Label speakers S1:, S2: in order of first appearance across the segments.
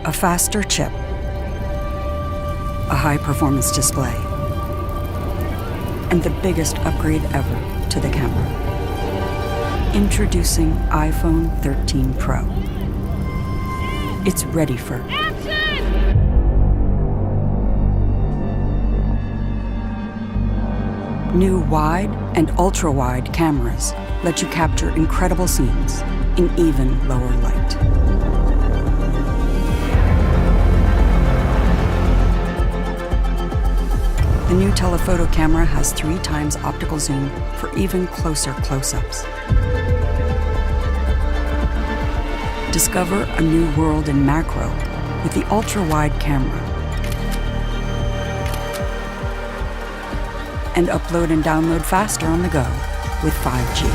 S1: A faster chip, a high-performance display, and the biggest upgrade ever to the camera. Introducing iPhone 13 Pro. It's ready for action! New wide and ultra-wide cameras let you capture incredible scenes in even lower light. The new telephoto camera has 3 times optical zoom for even closer close-ups. Discover a new world in macro with the ultra-wide camera. And upload and download faster on the go with 5G.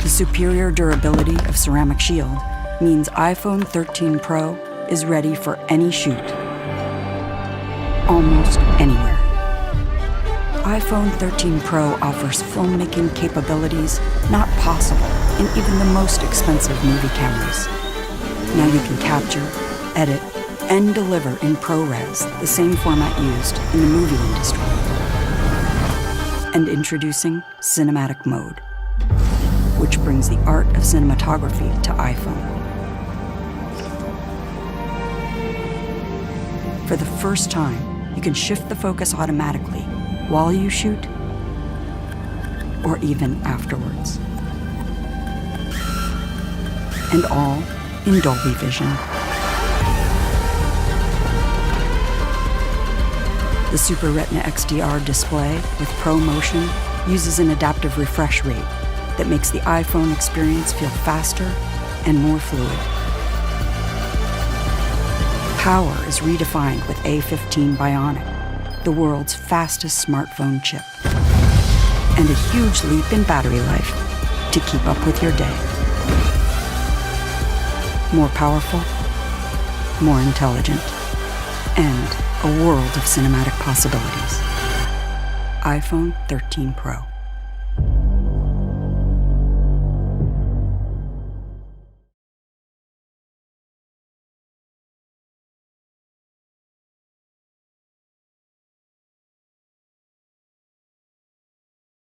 S1: The superior durability of ceramic shield means iPhone 13 Pro is ready for any shoot, almost anywhere. iPhone 13 Pro offers filmmaking capabilities not possible in even the most expensive movie cameras. Now you can capture, edit, and deliver in ProRes, the same format used in the movie industry. And introducing Cinematic Mode, which brings the art of cinematography to iPhone. For the first time, you can shift the focus automatically while you shoot or even afterwards. And all in Dolby Vision. The Super Retina XDR display with ProMotion uses an adaptive refresh rate that makes the iPhone experience feel faster and more fluid. Power is redefined with A15 Bionic, the world's fastest smartphone chip, and a huge leap in battery life to keep up with your day. More powerful, more intelligent, and a world of cinematic possibilities. iPhone 13 Pro.